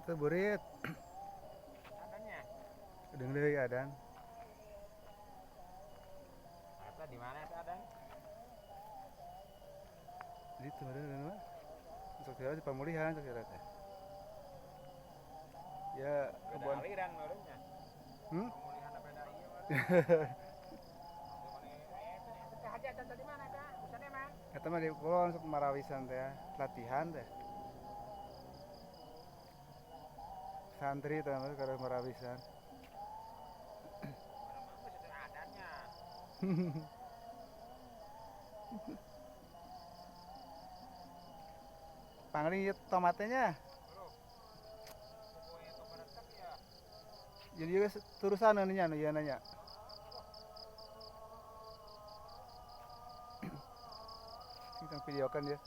Itu burit. Adannya. Gedeng deui adan. Eta di mana eta adan? Di itu meureun mah. Sok kira di pamulihan sok kira teh. Ya Beda kebon. aliran meureunnya. Hmm? Pemulihan beda ieu meureun. Eta teh hajatan tadi mana eta? Usan emang. Eta mah di kulon sok marawisan teh, latihan teh. Santri teh mah kada marawisan. Mana mah geus ada adannya. Pangling ieu tomatenya. Bro. Pokoe tong barentek ya. Jadi geus turusan anu nya nu ieu nanya. Kita videokan ya.